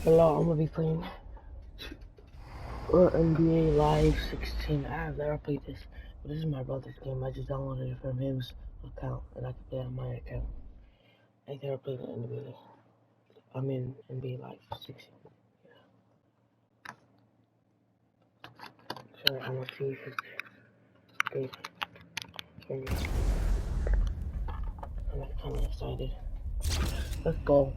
Hello, I'm gonna be playing NBA Live 16. I've never played this, but this is my brother's game. I just downloaded it from his account, and I can play it on my account. I ain't never played in NBA. I'm in NBA Live 16. Sorry, I'm gonna see if it's good. I'm excited. Let's go.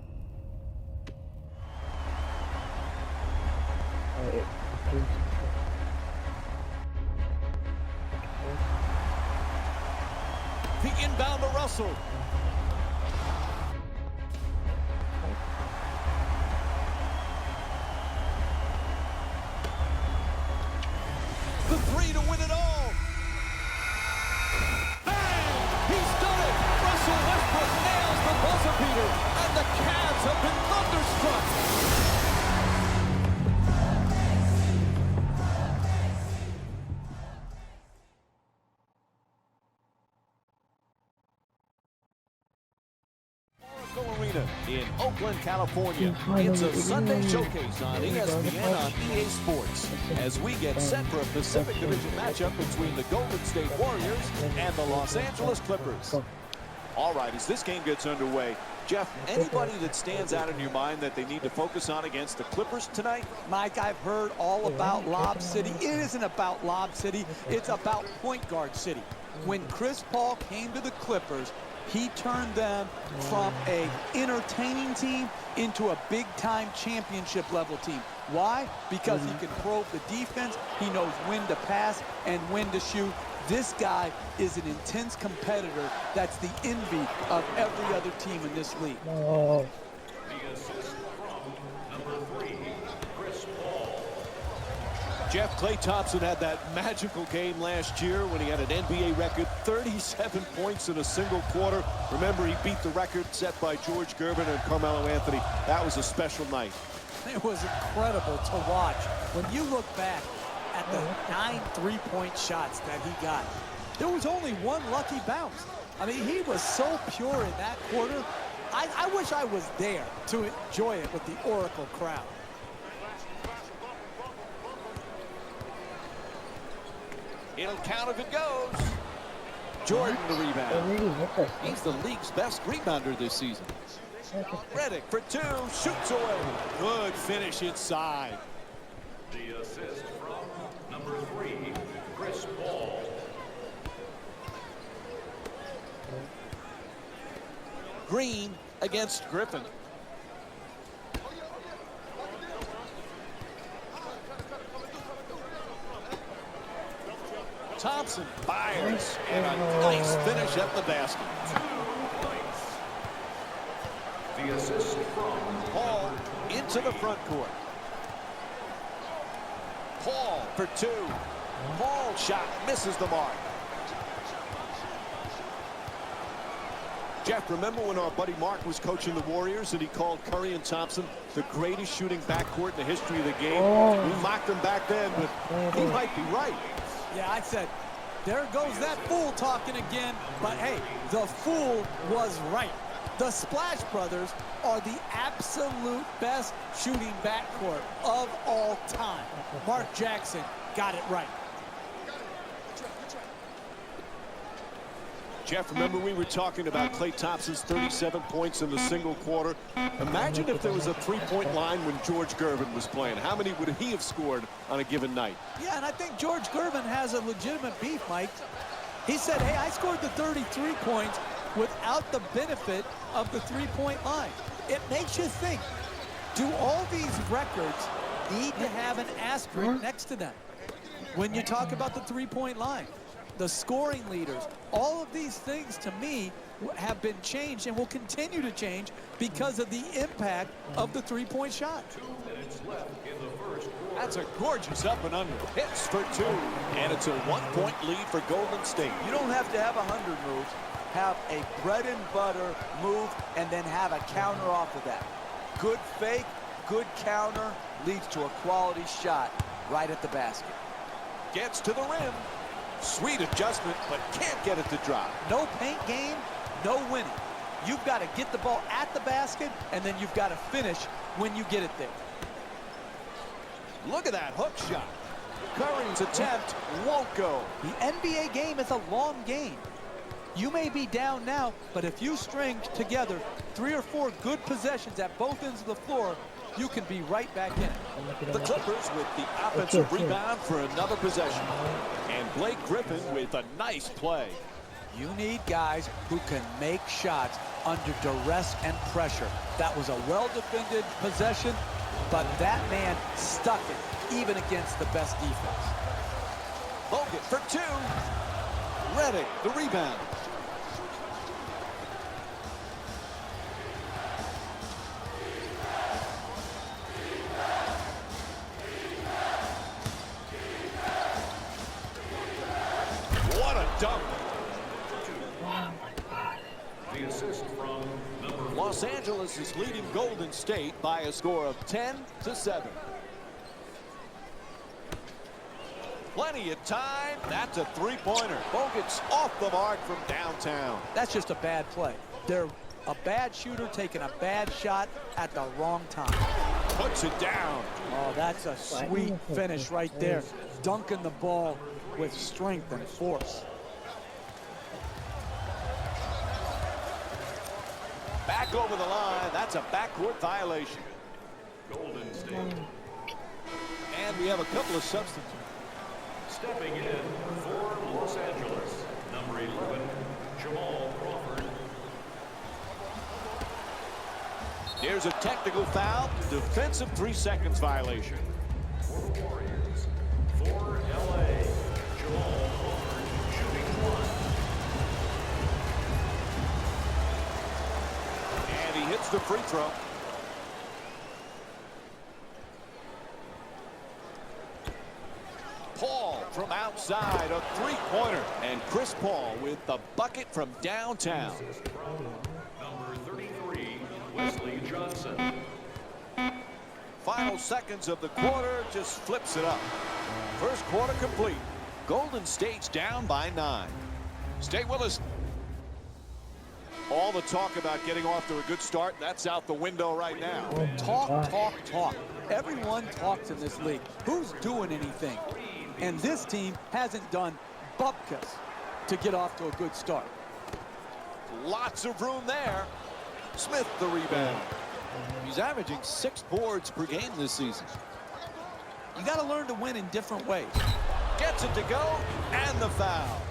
Alright. The inbound to Russell. The three to win it all. Bang! He's done it! Russell Westbrook nails the buzzer beater, and the Cavs have been thunderstruck. Arena in Oakland, California. It's a Sunday showcase on ESPN on EA Sports as we get set for a Pacific Division matchup between the Golden State Warriors and the Los Angeles Clippers. All right, as this game gets underway, Jeff, anybody that stands out in your mind that they need to focus on against the Clippers tonight? Mike, I've heard all about Lob City. It isn't about Lob City. It's about point guard city. When Chris Paul came to the Clippers, he turned them from a entertaining team into a big-time championship-level team. Why? Because he can probe the defense. He knows when to pass and when to shoot. This guy is an intense competitor. That's the envy of every other team in this league. Oh. Jeff, Klay Thompson had that magical game last year when he had an NBA record, 37 points in a single quarter. Remember, he beat the record set by George Gervin and Carmelo Anthony. That was a special night. It was incredible to watch. When you look back at the 9 3-point shots that he got, there was only one lucky bounce. I mean, he was so pure in that quarter. I wish I was there to enjoy it with the Oracle crowd. It'll count if it goes. Jordan the rebound. He's the league's best rebounder this season. Redick for two, shoots away. Good finish inside. The assist from number 3, Chris Paul. Green against Griffin. Thompson fires, and a nice finish at the basket. The assist from Paul into the front court. Paul for two. Paul shot misses the mark. Jeff, remember when our buddy Mark was coaching the Warriors and he called Curry and Thompson the greatest shooting backcourt in the history of the game? We mocked him back then, but he might be right. Yeah, I said, there goes that fool talking again. But hey, the fool was right. The Splash Brothers are the absolute best shooting backcourt of all time. Mark Jackson got it right. Jeff, remember we were talking about Klay Thompson's 37 points in the single quarter. Imagine if there was a three-point line when George Gervin was playing. How many would he have scored on a given night? Yeah, and I think George Gervin has a legitimate beef, Mike. He said, hey, I scored the 33 points without the benefit of the three-point line. It makes you think, do all these records need to have an asterisk next to them when you talk about the three-point line? The scoring leaders, all of these things to me have been changed and will continue to change because of the impact of the three-point shot. 2 minutes left in the first. That's a gorgeous up and under. Hits for two, and it's a one-point lead for Golden State. You don't have to have 100 moves. Have a bread and butter move and then have a counter off of that. Good fake, good counter leads to a quality shot right at the basket. Gets to the rim. Sweet adjustment, but can't get it to drop. No paint game, no winning. You've got to get the ball at the basket, and then you've got to finish when you get it there. Look at that hook shot. Curry's attempt won't go. The NBA game is a long game. You may be down now, but if you string together 3 or 4 good possessions at both ends of the floor, you can be right back in it. The Clippers with the offensive rebound for another possession. And Blake Griffin with a nice play. You need guys who can make shots under duress and pressure. That was a well-defended possession, but that man stuck it, even against the best defense. Bogut for 2. Redick, the rebound. What a dunk. The assist from number Los Angeles is leading Golden State by a score of 10-7. Plenty of time. That's a three-pointer. Bogut's off the mark from downtown. That's just a bad play. They're a bad shooter taking a bad shot at the wrong time. Puts it down. Oh, that's a sweet finish right there. Dunking the ball with strength and force. Back over the line. That's a backcourt violation. Golden State. And we have a couple of substitutes. Stepping in for Los Angeles, number 11, Jamal Crawford. Here's a technical foul. Defensive 3 seconds violation. For the Warriors, for LA, Jamal Crawford shooting 1. And he hits the free throw. Paul from outside, a three-pointer. And Chris Paul with the bucket from downtown. Assist from number 33, Wesley Johnson. Final seconds of the quarter, just flips it up. First quarter complete. Golden State's down by 9. Stay with us. All the talk about getting off to a good start, that's out the window right now. Talk. Everyone talks in this league. Who's doing anything? And this team hasn't done bupkis to get off to a good start. Lots of room there. Smith the rebound. He's averaging 6 boards per game this season. You got to learn to win in different ways. Gets it to go, and the foul.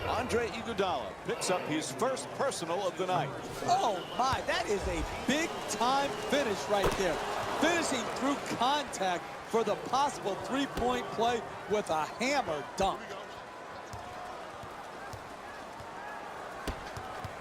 Andre Iguodala picks up his first personal of the night. Oh my, that is a big time finish right there. Finishing through contact for the possible 3-point play with a hammer dunk.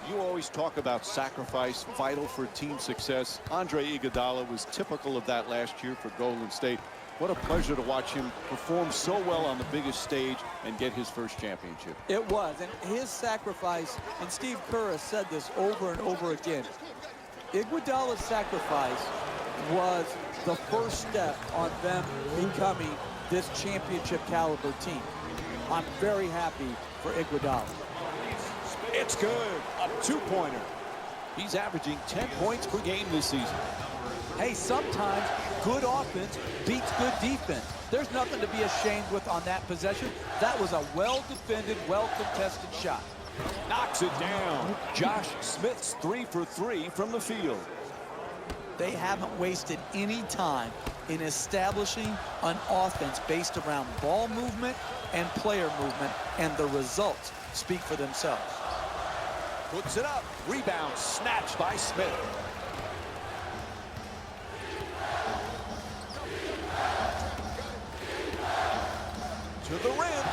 You always talk about sacrifice, vital for team success. Andre Iguodala was typical of that last year for Golden State. What a pleasure to watch him perform so well on the biggest stage and get his first championship. It was, and his sacrifice, and Steve Kerr has said this over and over again, Iguodala's sacrifice was the first step on them becoming this championship caliber team. I'm very happy for Iguodala. It's good. A 2-pointer. He's averaging 10 points per game this season. Hey, sometimes good offense beats good defense. There's nothing to be ashamed with on that possession. That was a well-defended, well-contested shot. Knocks it down. Josh Smith's 3 for 3 from the field. They haven't wasted any time in establishing an offense based around ball movement and player movement, and the results speak for themselves. Puts it up. Rebound snatched by Smith. To the rim.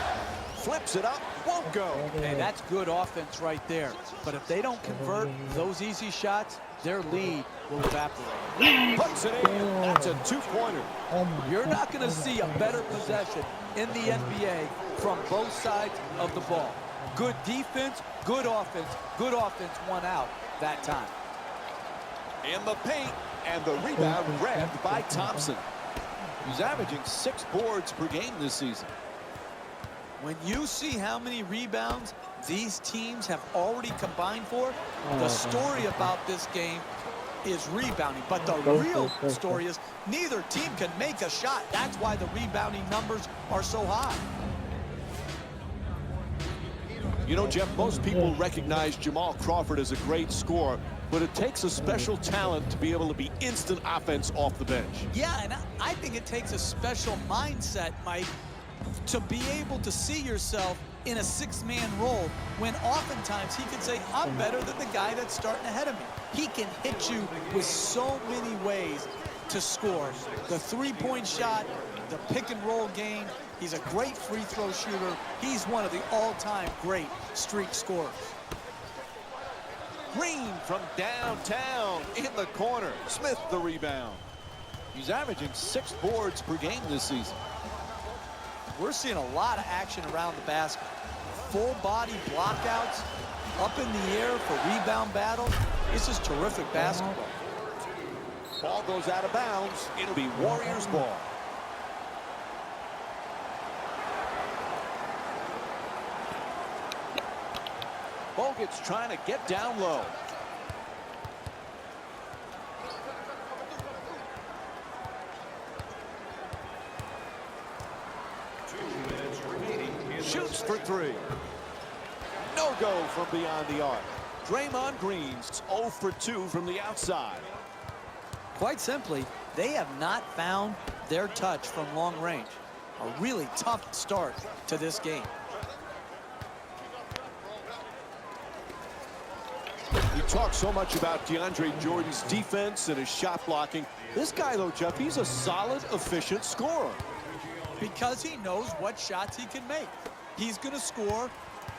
Flips it up. Won't go. Hey, that's good offense right there. But if they don't convert those easy shots, their lead will evaporate. Puts it in. That's a 2-pointer. You're not going to see a better possession in the NBA from both sides of the ball. Good defense, good offense won out that time. In the paint, and the rebound grabbed by Thompson. He's averaging 6 boards per game this season. When you see how many rebounds these teams have already combined for, the story about this game is rebounding. But the real story is neither team can make a shot. That's why the rebounding numbers are so high. You know, Jeff, most people recognize Jamal Crawford as a great scorer, but it takes a special talent to be able to be instant offense off the bench. Yeah, and I think it takes a special mindset, Mike, to be able to see yourself in a six-man role when oftentimes he can say, I'm better than the guy that's starting ahead of me. He can hit you with so many ways to score. The three-point shot, the pick-and-roll game. He's a great free throw shooter. He's one of the all-time great streak scorers. Green from downtown in the corner. Smith the rebound. He's averaging 6 boards per game this season. We're seeing a lot of action around the basket. Full body blockouts, up in the air for rebound battles. This is terrific basketball. Ball goes out of bounds. It'll be Warriors ball. Bogut's trying to get down low. Shoots for 3. No go from beyond the arc. Draymond Green's 0 for 2 from the outside. Quite simply, they have not found their touch from long range. A really tough start to this game. You talk so much about DeAndre Jordan's defense and his shot blocking. This guy, though, Jeff, he's a solid, efficient scorer. Because he knows what shots he can make. He's going to score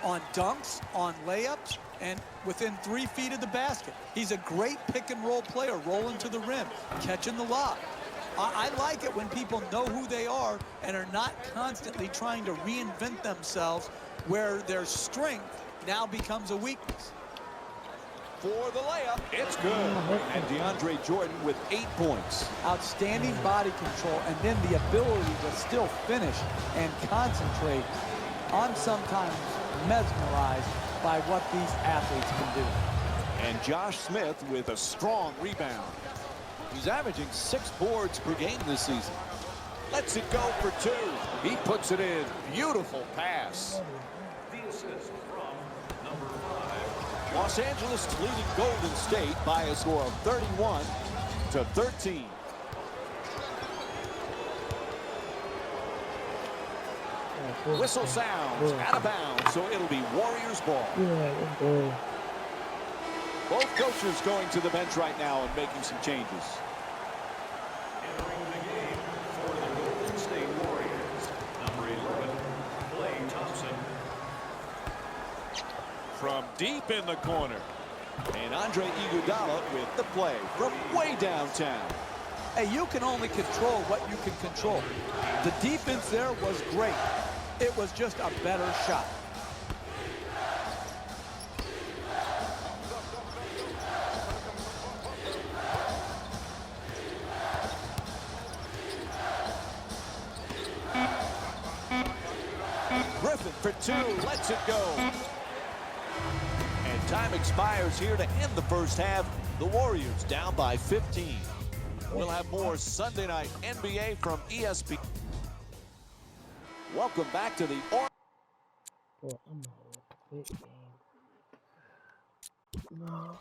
on dunks, on layups, and within 3 feet of the basket. He's a great pick-and-roll player, rolling to the rim, catching the lob. I like it when people know who they are and are not constantly trying to reinvent themselves where their strength now becomes a weakness. For the layup, it's good. And DeAndre Jordan with 8 points. Outstanding body control and then the ability to still finish and concentrate. I'm sometimes mesmerized by what these athletes can do. And Josh Smith with a strong rebound. He's averaging 6 boards per game this season. Lets it go for 2. He puts it in. Beautiful pass. The assist from number 5. Los Angeles leading Golden State by a score of 31-13. Whistle sounds out of bounds, so it'll be Warriors ball. Both coaches going to the bench right now and making some changes. Entering the game for the Golden State Warriors, number 11, Klay Thompson. From deep in the corner. And Andre Iguodala with the play from way downtown. Hey, you can only control what you can control. The defense there was great. It was just a better shot. Griffin for 2, lets it go. And time expires here to end the first half. The Warriors down by 15. We'll have more Sunday night NBA from ESPN. Welcome back to the No.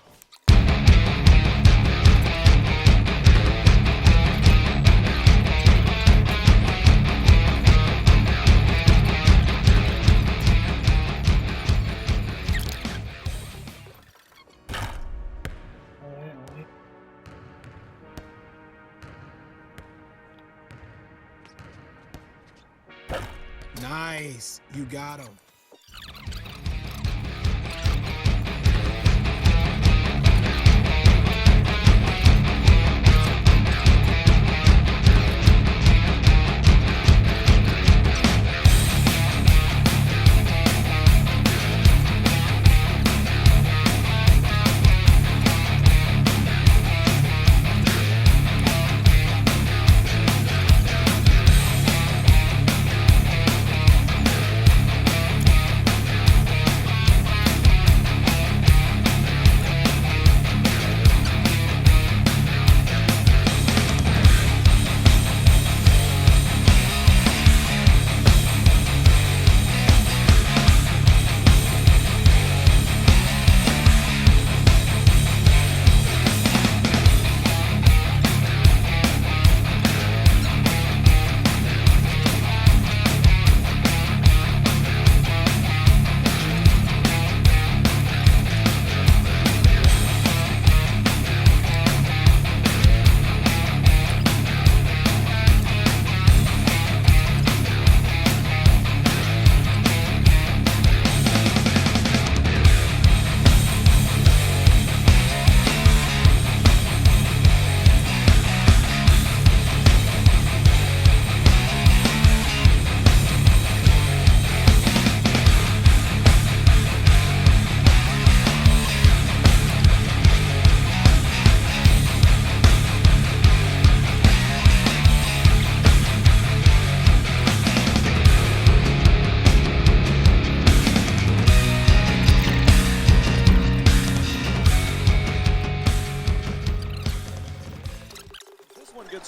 Nice. You got him.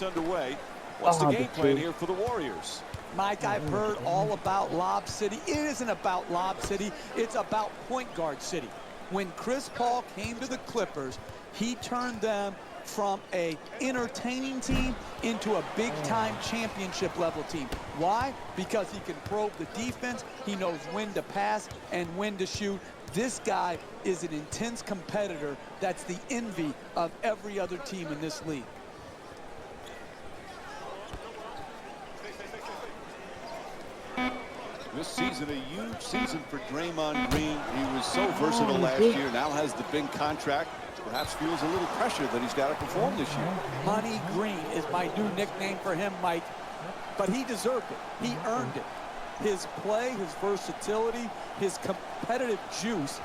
gets underway. What's the game plan here for the Warriors? Mike, I've heard all about Lob City. It isn't about Lob City. It's about point guard city. When Chris Paul came to the Clippers, he turned them from a entertaining team into a big-time championship level team. Why? Because he can probe the defense. He knows when to pass and when to shoot. This guy is an intense competitor that's the envy of every other team in this league. This season, a huge season for Draymond Green. He was so versatile last year, now has the big contract. Perhaps feels a little pressure that he's got to perform this year. Honey Green is my new nickname for him, Mike. But he deserved it. He earned it. His play, his versatility, his competitive juice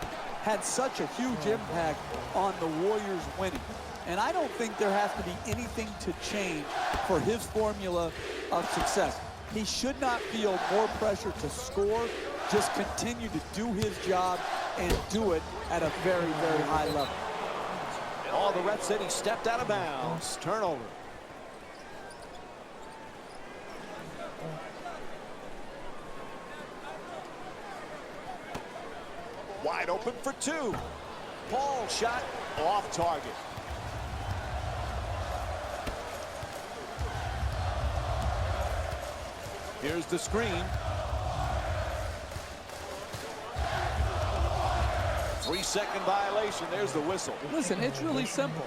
had such a huge impact on the Warriors winning. And I don't think there has to be anything to change for his formula of success. He should not feel more pressure to score, just continue to do his job and do it at a very, very high level. Oh, the ref said he stepped out of bounds. Turnover. Wide open for two. Paul shot off target. Here's the screen. 3-second violation. There's the whistle. Listen, it's really simple.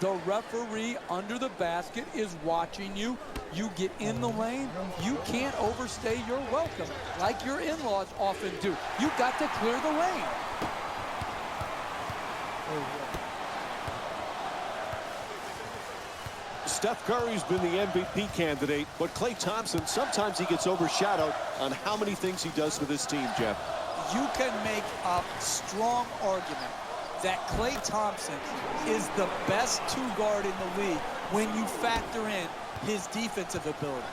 The referee under the basket is watching you. You get in the lane. You can't overstay your welcome like your in-laws often do. You got to clear the lane. Steph Curry's been the MVP candidate, but Klay Thompson, sometimes he gets overshadowed on how many things he does for this team, Jeff. You can make a strong argument that Klay Thompson is the best two-guard in the league when you factor in his defensive ability.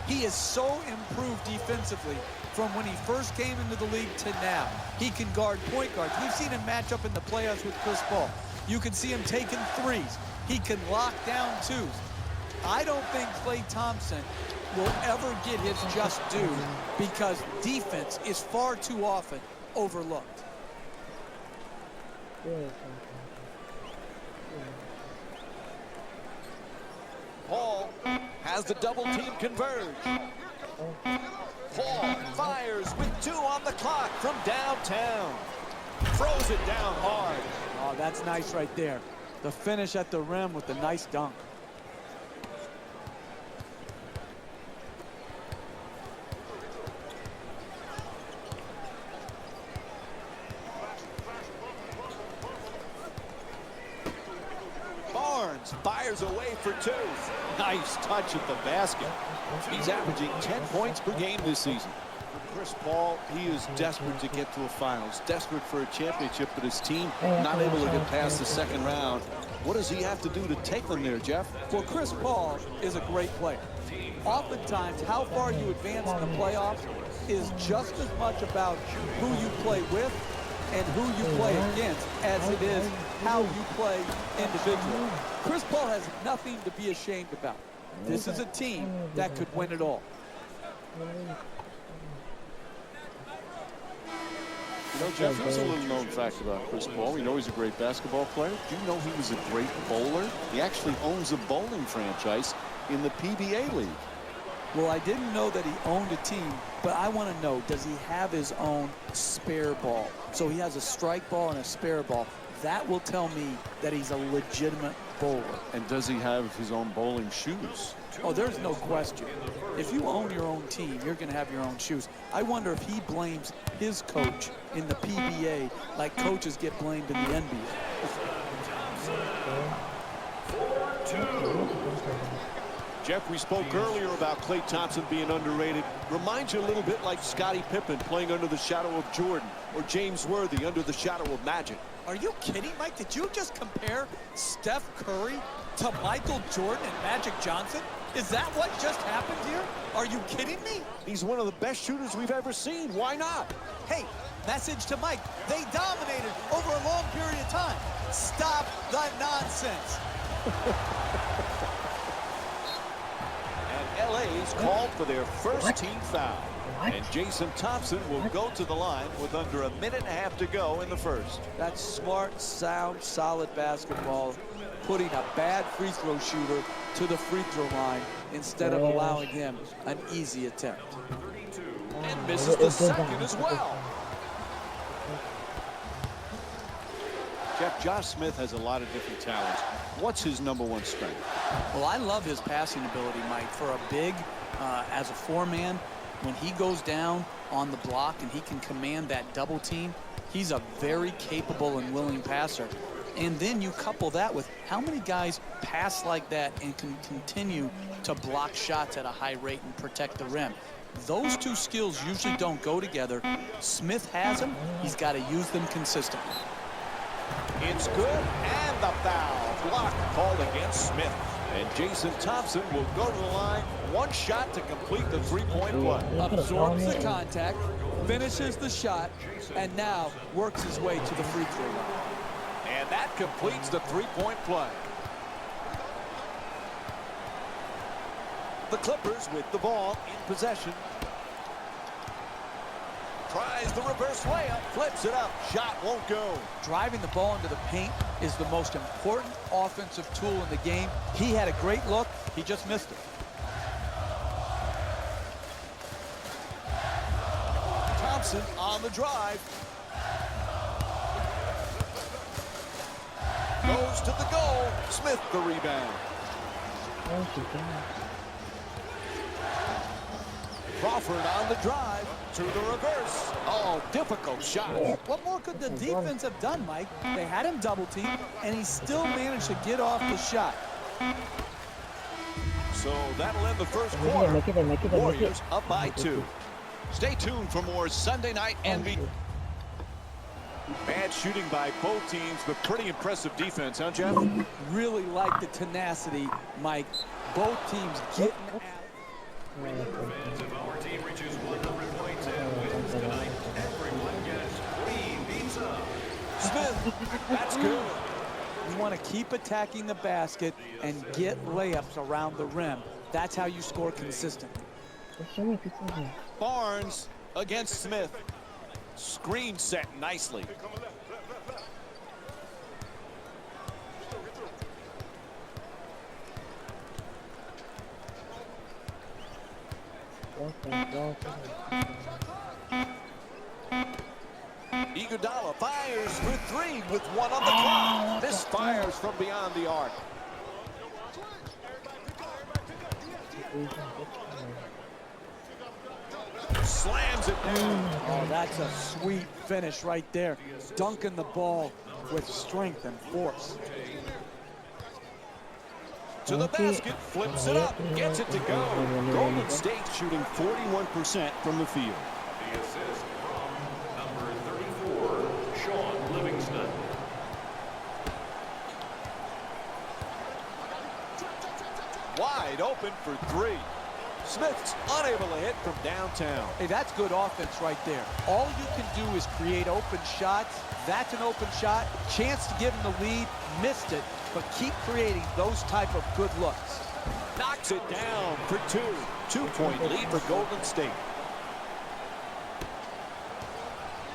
He is so improved defensively from when he first came into the league to now. He can guard point guards. We've seen him match up in the playoffs with Chris Paul. You can see him taking threes. He can lock down twos. I don't think Klay Thompson will ever get his just due because defense is far too often overlooked. Paul has the double team converge. Paul fires with 2 on the clock from downtown. Throws it down hard. Oh, that's nice right there. The finish at the rim with the nice dunk. Barnes fires away for 2. Nice touch at the basket. He's averaging 10 points per game this season. For Chris Paul, he is desperate to get to a finals, desperate for a championship, but his team not able to get past the second round. What does he have to do to take them there, Jeff? Well, Chris Paul is a great player. Oftentimes, how far you advance in the playoffs is just as much about who you play with and who you play against as it is how you play individually. Chris Paul has nothing to be ashamed about. This is a team that could win it all. You know, Jeff, there's a little known fact about Chris Paul. We know he's a great basketball player. Do you know he was a great bowler? He actually owns a bowling franchise in the PBA League. Well, I didn't know that he owned a team, but I want to know, does he have his own spare ball? So he has a strike ball and a spare ball. That will tell me that he's a legitimate bowler. And does he have his own bowling shoes? Oh, there's no question. If you own your own team, you're going to have your own shoes. I wonder if he blames his coach in the PBA like coaches get blamed in the NBA. Jeff, we spoke earlier about Klay Thompson being underrated. Reminds you a little bit like Scottie Pippen playing under the shadow of Jordan, or James Worthy under the shadow of Magic. Are you kidding, Mike? Did you just compare Steph Curry to Michael Jordan and Magic Johnson? Is that what just happened here? Are you kidding me? He's one of the best shooters we've ever seen. Why not? Hey, message to Mike. They dominated over a long period of time. Stop the nonsense. LA's called for their first team foul. What? And Jason Thompson will go to the line with under a minute and a half to go in the first. That's smart, sound, solid basketball, putting a bad free throw shooter to the free throw line instead of allowing him an easy attempt. And misses the second as well. Jeff, Josh Smith has a lot of different talents. What's his #1 strength? Well, I love his passing ability, Mike. For a big, as a four-man, when he goes down on the block and he can command that double team, he's a very capable and willing passer. And then you couple that with how many guys pass like that and can continue to block shots at a high rate and protect the rim. Those two skills usually don't go together. Smith has them. He's got to use them consistently. It's good, and the foul block called against Smith. And Jason Thompson will go to the line. One shot to complete the three-point play. Absorbs the contact, finishes the shot, and now works his way to the free throw line. And that completes the three-point play. The Clippers with the ball in possession. Tries the reverse layup, flips it up, shot won't go. Driving the ball into the paint is the most important offensive tool in the game. He had a great look, he just missed it. Thompson on the drive. Goes to the goal. Smith the rebound. Crawford on the drive to the reverse. Oh, difficult shot. What more could the defense have done, Mike? They had him double teamed, and he still managed to get off the shot. So that'll end the first quarter. Warriors up by 2. Stay tuned for more Sunday night NBA. Bad shooting by both teams, but pretty impressive defense, huh, Jeff? Really like the tenacity, Mike. Both teams getting at Fans of our team reaches 100 points and wins tonight. Everyone gets 3 pizza. Smith, that's good. You want to keep attacking the basket and get layups around the rim. That's how you score consistently. Barnes against Smith. Screen set nicely. Iguodala fires for 3 with 1 on the clock. This fires from beyond the arc. Slams it down. Oh, that's a sweet finish right there. Dunking the ball with strength and force. To the basket, flips it up, gets it to go. Golden State shooting 41% from the field. The assist from number 34, Sean Livingston. Wide open for 3. Smith's unable to hit from downtown. Hey, that's good offense right there. All you can do is create open shots. That's an open shot. Chance to give him the lead. Missed it, but keep creating those type of good looks. Knocks it down for 2. 2-point lead for Golden State.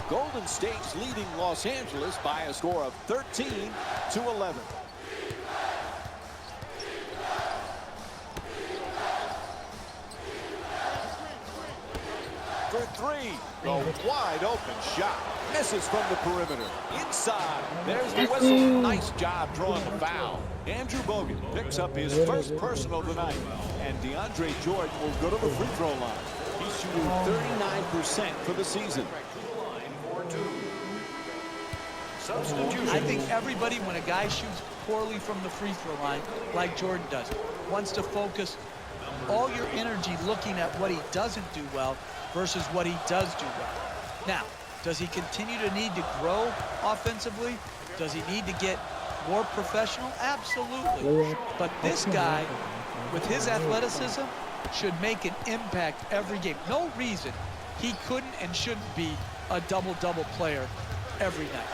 Golden State's leading Los Angeles by a score of 13-11. For 3, the wide open shot. Misses from the perimeter. Inside, there's the whistle. Nice job drawing the foul. Andrew Bogut picks up his first personal tonight. And DeAndre Jordan will go to the free throw line. He's shooting 39% for the season. I think everybody, when a guy shoots poorly from the free throw line, like Jordan does, wants to focus all your energy looking at what he doesn't do well versus what he does do well. Now, does he continue to need to grow offensively? Does he need to get more professional? Absolutely. But this guy, with his athleticism, should make an impact every game. No reason he couldn't and shouldn't be a double-double player every night.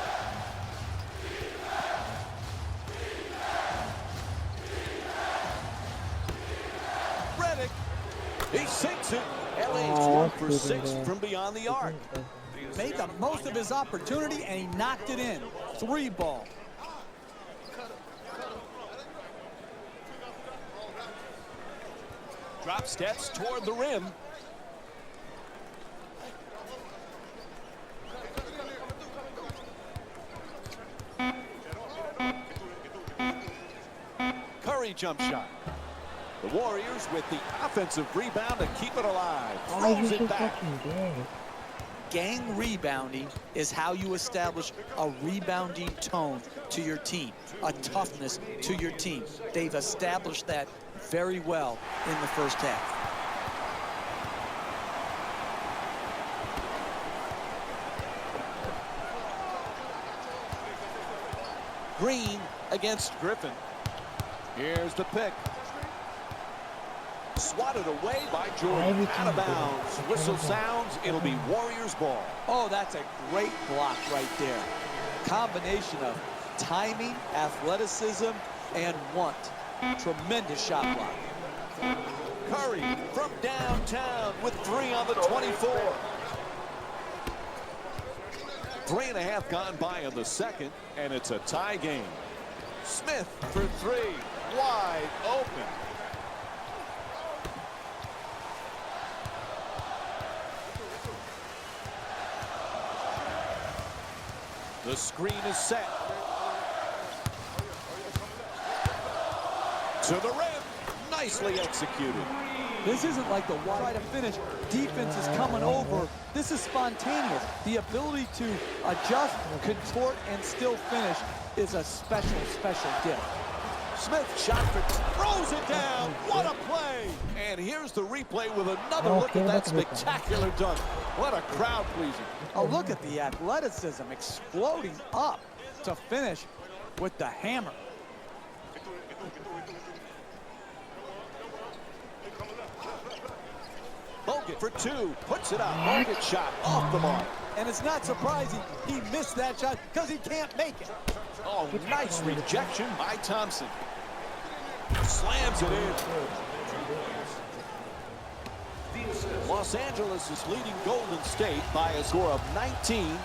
He sinks it. LA's 1 for 6 from beyond the arc. Made the most of his opportunity, and he knocked it in. 3 ball. Drop steps toward the rim. Curry jump shot. The Warriors with the offensive rebound to keep it alive. Throws it back. Gang rebounding is how you establish a rebounding tone to your team, a toughness to your team. They've established that very well in the first half. Green against Griffin. Here's the pick. Swatted away by Jordan. Out of bounds. Whistle sounds. It'll be Warriors ball. Oh, that's a great block right there. Combination of timing, athleticism, and want. Tremendous shot block. Curry from downtown with 3 on the 24. 3.5 gone by in the second, and it's a tie game. Smith for 3. Wide open. The screen is set. To the rim. Nicely executed. This isn't like the try to finish. Defense is coming over. This is spontaneous. The ability to adjust, contort, and still finish is a special, special gift. Smith shot for, throws it down. What a play. And here's the replay with another look at that spectacular dunk. What a crowd pleasing. Oh, look at the athleticism exploding up to finish with the hammer. Bogut for 2, puts it up. Bogut shot off the mark. And it's not surprising he missed that shot because he can't make it. Oh, nice rejection by Thompson. Slams it in. Los Angeles is leading Golden State by a score of 19-17.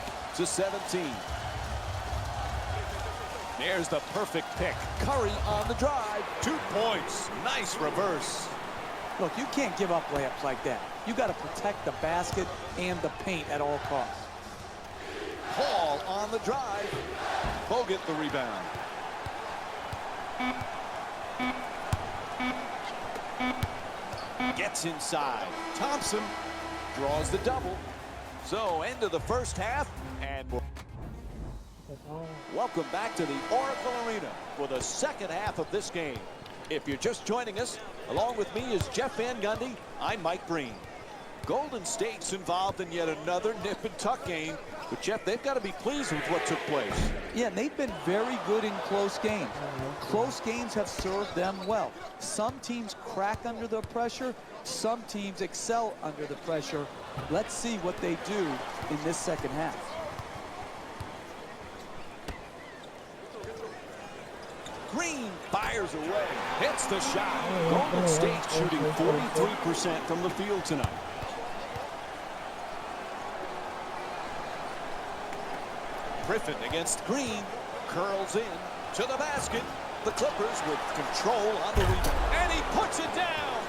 There's the perfect pick. Curry on the drive. 2 points. Nice reverse. Look, you can't give up layups like that. You got to protect the basket and the paint at all costs. Paul on the drive. Bogut the rebound. Gets inside. Thompson draws the double. So end of the first half, and welcome back to the Oracle Arena for the second half of this game. If you're just joining us, along with me is Jeff Van Gundy. I'm Mike Breen. Golden State's involved in yet another nip and tuck game. But, Jeff, they've got to be pleased with what took place. Yeah, they've been very good in close games. Close games have served them well. Some teams crack under the pressure. Some teams excel under the pressure. Let's see what they do in this second half. Green fires away. Hits the shot. Golden State shooting 43% from the field tonight. Griffin against Green. Curls in to the basket. The Clippers with control on the rebound. And he puts it down.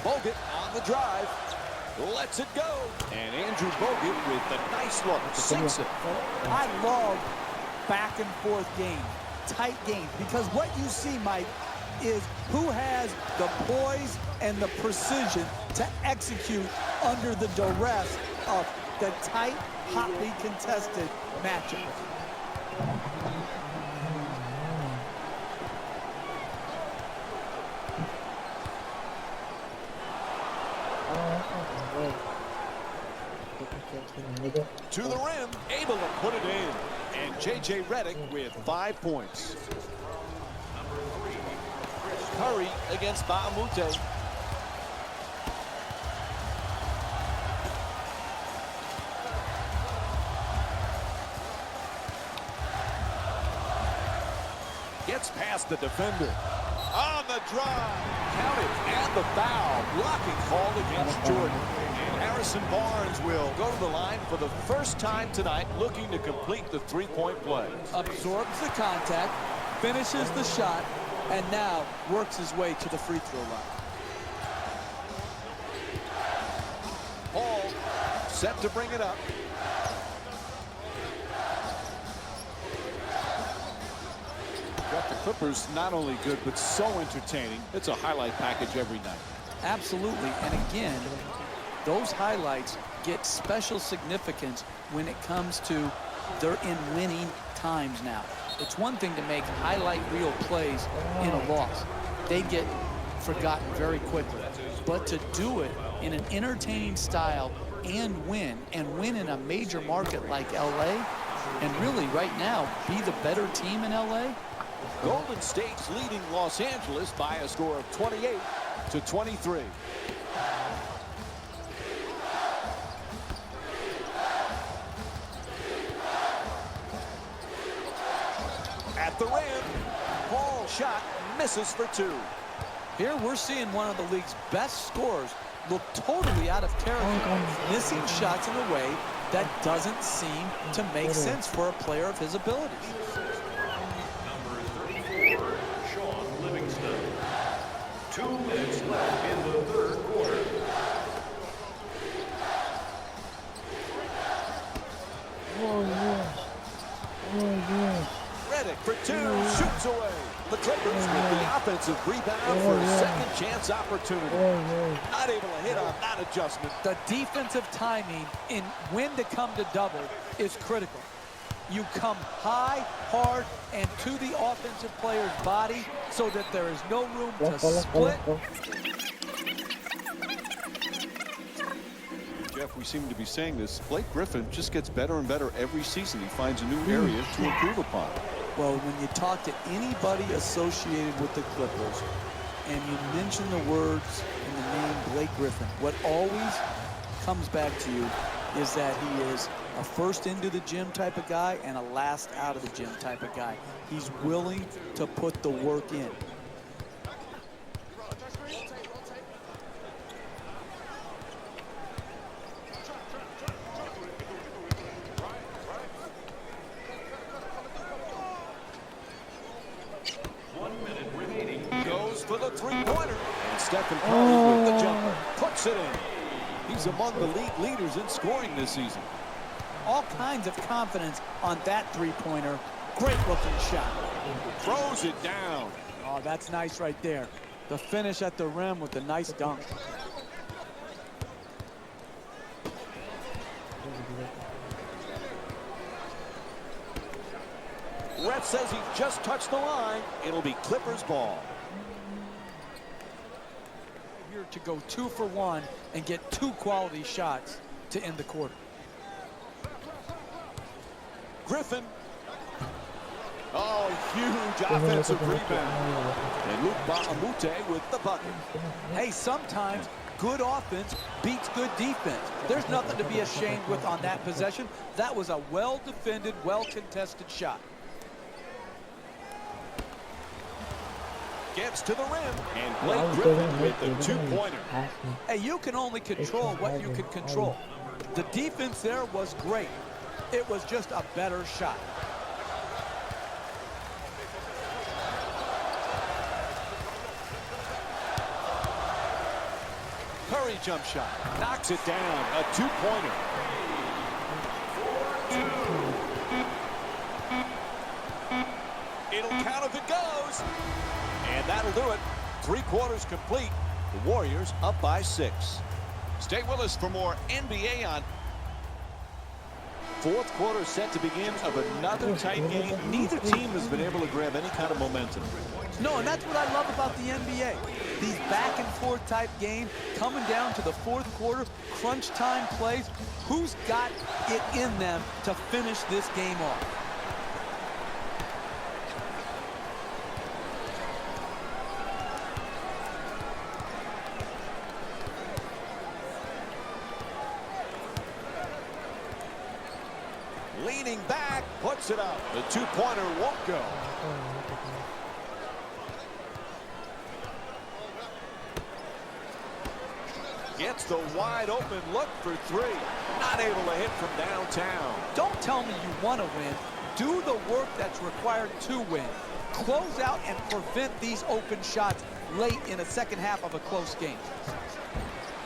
Bogut on the drive. Lets it go. And Andrew Bogut with the nice look. Sinks it. I love back and forth game, tight game, because what you see, Mike, is who has the poise and the precision to execute under the duress of the tight, hotly contested matchup. To the rim, able to put it in. And J.J. Redick with 5 points. Curry against Bahamute. Gets past the defender. On the drive. Counted and the foul. Blocking called against Jordan. And Harrison Barnes will go to the line for the first time tonight, looking to complete the three-point play. Absorbs the contact, finishes the shot, and now works his way to the free throw line. Paul set to bring it up. Got the Clippers not only good, but so entertaining. It's a highlight package every night. Absolutely. And again, those highlights get special significance when it comes to they're in winning times now. It's one thing to make highlight reel plays in a loss. They get forgotten very quickly. But to do it in an entertaining style and win in a major market like LA, and really right now be the better team in LA. Golden State's leading Los Angeles by a score of 28-23. At the rim, Paul shot misses for two. Here we're seeing one of the league's best scorers look totally out of territory, missing shots in a way that doesn't seem to make sense for a player of his abilities. Number 34, Sean Livingston. 2 minutes left in the third quarter. Oh, yes. Oh, yes. Redick for two, shoots away. The Clippers with the offensive rebound for a second chance opportunity. Not able to hit on that adjustment. The defensive timing in when to come to double is critical. You come high, hard, and to the offensive player's body so that there is no room to split. Jeff, we seem to be saying this. Blake Griffin just gets better and better every season. He finds a new area to improve upon. Well, when you talk to anybody associated with the Clippers and you mention the words and the name Blake Griffin, what always comes back to you is that he is a first into the gym type of guy and a last out of the gym type of guy. He's willing to put the work in. For the three-pointer. And Stephen Curry with the jumper. Puts it in. He's among the league leaders in scoring this season. All kinds of confidence on that three-pointer. Great looking shot. Throws it down. Oh, that's nice right there. The finish at the rim with the nice dunk. Ref says he just touched the line. It'll be Clippers ball. Here to go 2 for 1 and get 2 quality shots to end the quarter. Griffin. Oh, huge offensive rebound. And Luke Bahamute with the bucket. Hey, sometimes good offense beats good defense. There's nothing to be ashamed with on that possession. That was a well-defended, well-contested shot. Gets to the rim. And Blake Griffin with the two-pointer. Hey, you can only control what you can control. The defense there was great. It was just a better shot. Curry jump shot. Knocks it down. A two-pointer. It'll count if it goes. And that'll do it. 3 quarters complete. The Warriors up by 6. Stay with us for more NBA on. 4th quarter set to begin of another tight game. Neither team has been able to grab any kind of momentum. No, and that's what I love about the NBA. These back-and-forth type games coming down to the 4th quarter, crunch time plays. Who's got it in them to finish this game off? leaning back, puts it up. The two-pointer won't go. Gets the wide open look for three. Not able to hit from downtown. Don't tell me you want to win. Do the work that's required to win. Close out and prevent these open shots late in the second half of a close game.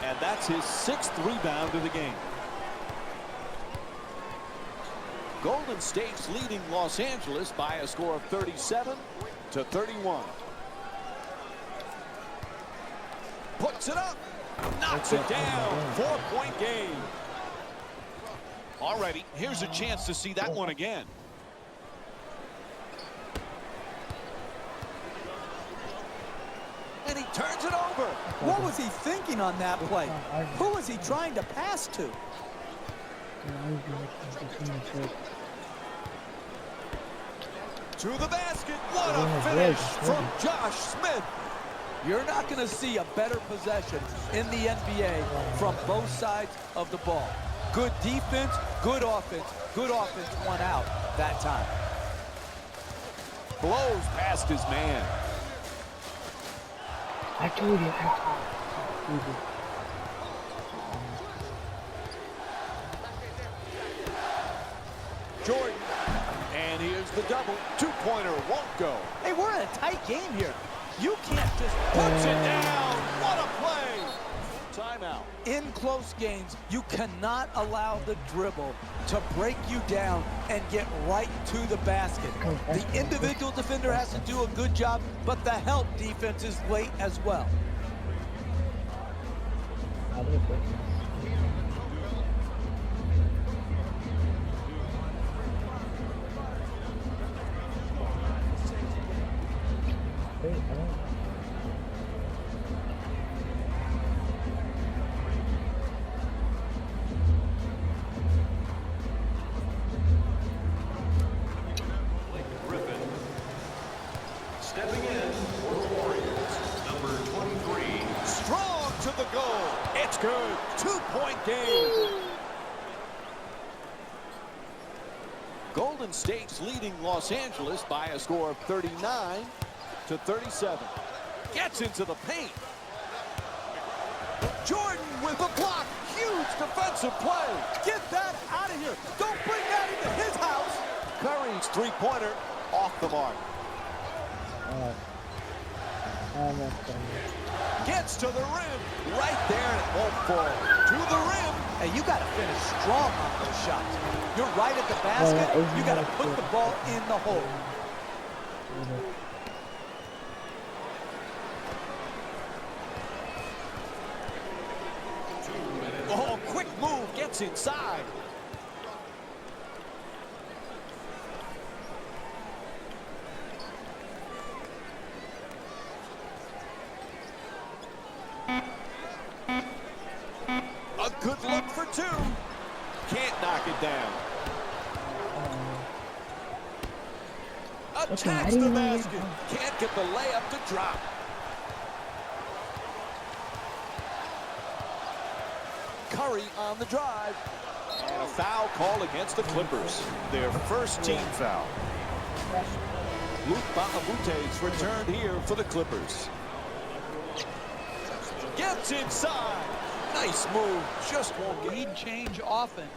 And that's his 6th rebound of the game. Golden State's leading Los Angeles by a score of 37-31. Puts it up. Knocks it down. 4-point game. Alrighty, here's a chance to see that one again. And he turns it over. What was he thinking on that play? Who was he trying to pass to? To the basket. What a finish from Josh Smith. You're not going to see a better possession in the NBA from both sides of the ball. Good defense, good offense won out that time. Blows past his man. I told you. Jordan. And here's the double. Two-pointer won't go. Hey, we're in a tight game here. You can't just Puts it down. What a play. Timeout. in close games, you cannot allow the dribble to break you down and get right to the basket. The individual defender has to do a good job, but the help defense is late as well. Stepping in for the Warriors, number 23. Strong to the goal. It's good. 2-point game. Golden State's leading Los Angeles by a score of 39-37. Gets into the paint. Jordan with the block. Huge defensive play. Get that out of here. Don't bring that into his house. Curry's three-pointer off the mark. Gets to the rim. Right there, and it won't fall. To the rim. Hey, you got to finish strong on those shots. You're right at the basket. You got to put the ball in the hole. Oh, quick move. Gets inside. A good look for two. Can't knock it down. Attacks the basket. Can't get the layup to drop. Curry on the drive. And a foul call against the Clippers. Their first team foul. Luke Baamute's returned here for the Clippers. Gets inside. Nice move. Just won't get. Lead change often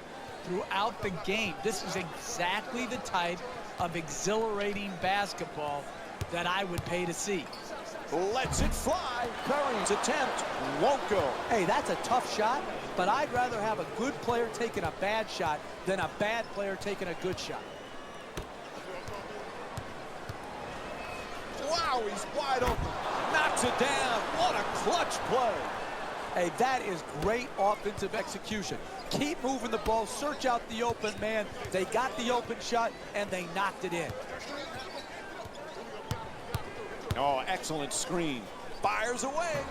throughout the game. This is exactly the type of exhilarating basketball that I would pay to see. Lets it fly. Curry's attempt won't go. Hey, that's a tough shot, but I'd rather have a good player taking a bad shot than a bad player taking a good shot. Wow, he's wide open. Knocks it down. What a clutch play. Hey, that is great offensive execution. Keep moving the ball, search out the open man. They got the open shot, and they knocked it in. Oh, excellent screen. Fires away.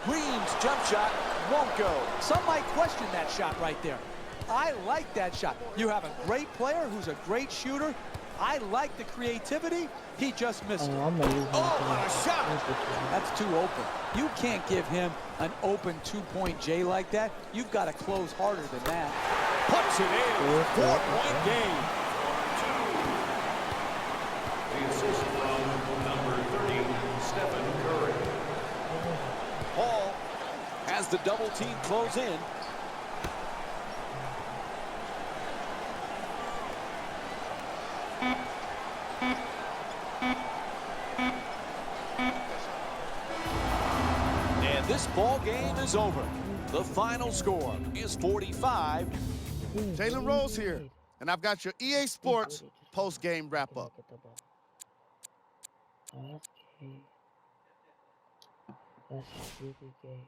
Green's jump shot won't go. Some might question that shot right there. I like that shot. You have a great player who's a great shooter. I like the creativity. He just missed it. Oh, what a shot. That's too open. You can't give him an open two-point J like that. You've got to close harder than that. Puts it in. 4-point game. the double team close in. And this ball game is over. The final score is 45. Jalen Rose here, and I've got your EA Sports post-game wrap-up. Oh, that's gay. That's really gay.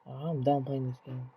Oh, I'm done playing this game.